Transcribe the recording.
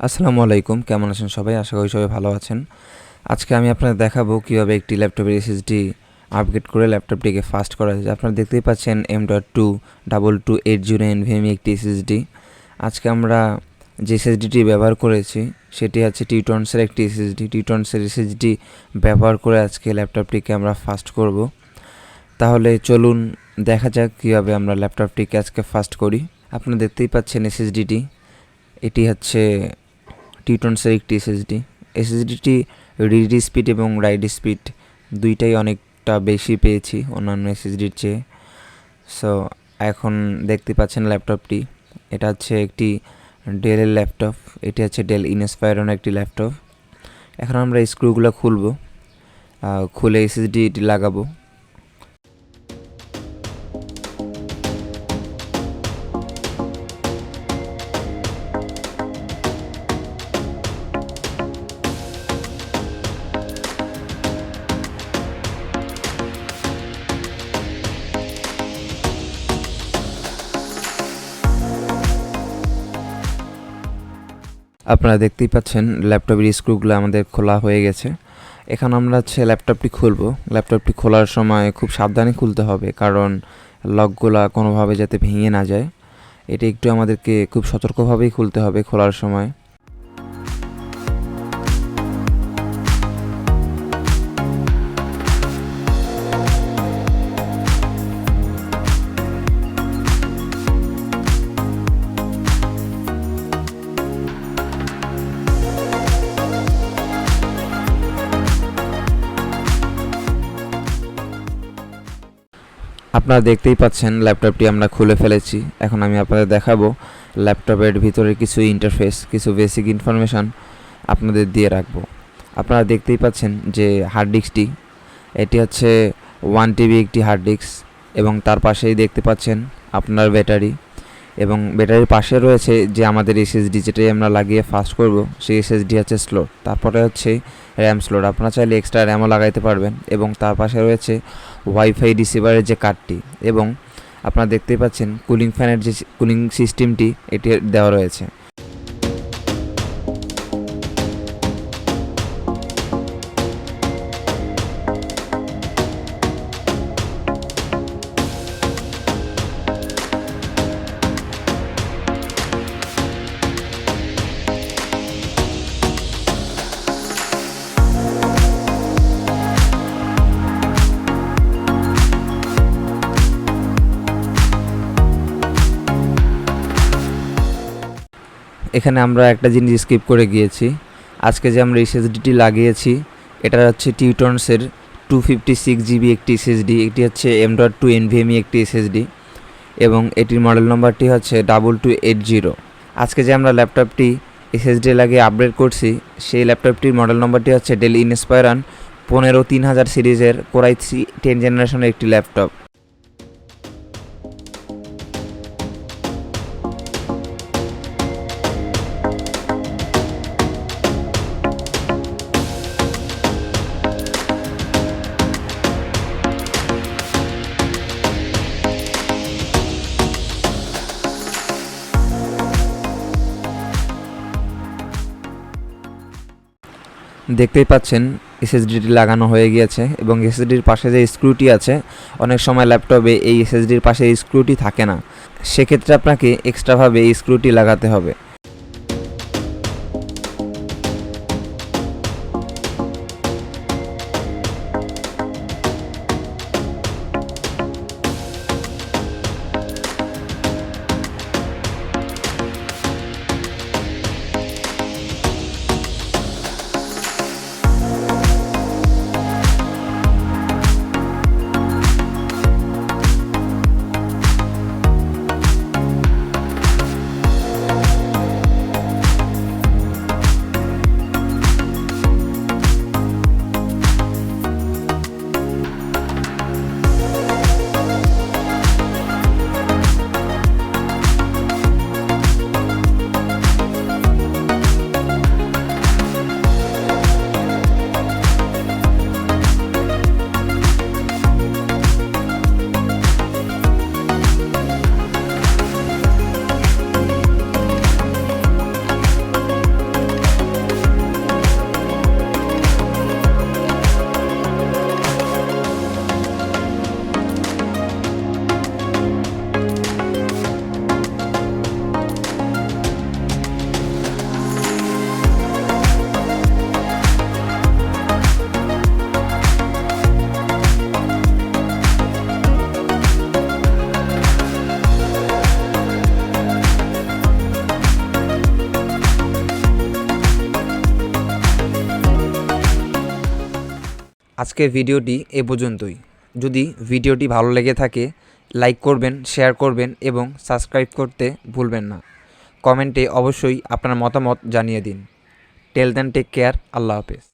আসসালামু আলাইকুম, কেমন আছেন সবাই? আশা করি সবাই ভালো আছেন। আজকে আমি আপনাদের দেখাবো কীভাবে একটি ল্যাপটপের এসএসডি আপগ্রেড করে ল্যাপটপটিকে ফাস্ট করা যায়। আপনারা দেখতেই পাচ্ছেন M.2 NVMe একটি এসএসডি। আজকে আমরা যে এসএসডিটি ব্যবহার করেছি সেটি হচ্ছে টিউটনসের একটি এসএসডি। টিউটনসের এসএসডি ব্যবহার করে আজকে ল্যাপটপটিকে আমরা ফাস্ট করব। তাহলে চলুন দেখা যাক কীভাবে আমরা ল্যাপটপটিকে আজকে ফাস্ট করি। আপনারা দেখতেই পাচ্ছেন এসএসডিটি, এটি হচ্ছে টিউটনসের একটি এসএসডিটি রিড স্পিড এবং রাইট স্পিড দুইটাই অনেকটা বেশি পেয়েছি অন্যান্য এসএসডির চেয়ে। সো এখন দেখতে পাচ্ছেন ল্যাপটপটি, এটা হচ্ছে একটি ডেলের ল্যাপটপ। এটি হচ্ছে ডেল ইনস্পায়রন একটি ল্যাপটপ। এখন আমরা স্ক্রুগুলো খুলে এসএসডিটি লাগাবো। আপনারা দেখতেই পাচ্ছেন ল্যাপটপের স্ক্রুগুলো আমাদের খোলা হয়ে গেছে। এখন আমরা ল্যাপটপটি খুলবো। ল্যাপটপটি খোলার সময় খুব সাবধানে খুলতে হবে, কারণ লকগুলা কোনোভাবে যাতে ভেঙে না যায়। এটা একটু আমাদেরকে খুব সতর্কভাবেই খুলতে হবে খোলার সময়। আপনারা দেখতেই পাচ্ছেন ল্যাপটপটি আমরা খুলে ফেলেছি। এখন আমি আপনাদের দেখাবো ল্যাপটপের ভিতরে কিছু ইন্টারফেস, কিছু বেসিক ইনফরমেশান আপনাদের দিয়ে রাখবো। আপনারা দেখতেই পাচ্ছেন যে হার্ড ডিস্কটি, এটি হচ্ছে 1 TB একটি হার্ড ডিস্ক, এবং তার পাশেই দেখতে পাচ্ছেন আপনার ব্যাটারি, এবং ব্যাটারির পাশে রয়েছে যে আমাদের এসএসডি, যেটাই আমরা লাগিয়ে ফাস্ট করব সেই এসএসডি হচ্ছে স্লট। তারপরে হচ্ছে র্যাম স্লট, আপনারা চাইলে এক্সট্রা র্যামও লাগাইতে পারবেন, এবং তার পাশে রয়েছে ওয়াইফাই রিসিভারের যে কার্ডটি, এবং আপনারা দেখতেই পাচ্ছেন কুলিং ফ্যানের যে কুলিং সিস্টেমটি এটি দেওয়া রয়েছে। এখানে আমরা একটা জিনিস স্কিপ করে গিয়েছি। আজকে যে আমরা এসএসডিটি লাগিয়েছি এটা হচ্ছে টিউটনসের 256 GB একটি এসএসডি। এটি হচ্ছে M.2 NVMe একটি এসএসডি, এবং এটির মডেল নম্বরটি হচ্ছে 2280। আজকে যে আমরা ল্যাপটপটি এসএসডি লাগিয়ে আপগ্রেড করছি সেই ল্যাপটপটির মডেল নম্বরটি হচ্ছে ডেল ইনস্পায়রন 15-3000 সিরিজের Core i3 10 জেনারেশনের একটি ল্যাপটপ। দেখতেই পাচ্ছেন এসএসডিটি লাগানো হয়ে গিয়েছে, এবং এসএসডির পাশে যে স্ক্রুটি আছে, অনেক সময় ল্যাপটপে এই এসএসডির পাশে এই স্ক্রুটি থাকে না, সেক্ষেত্রে আপনাকে এক্সট্রাভাবে এই স্ক্রুটি লাগাতে হবে। আজকের ভিডিওটি এ পর্যন্তই। যদি ভিডিওটি ভালো লেগে থাকে লাইক করবেন, শেয়ার করবেন এবং সাবস্ক্রাইব করতে ভুলবেন না। কমেন্টে অবশ্যই আপনার মতামত জানিয়ে দিন। টেল দেন, টেক কেয়ার, আল্লাহ হাফেজ।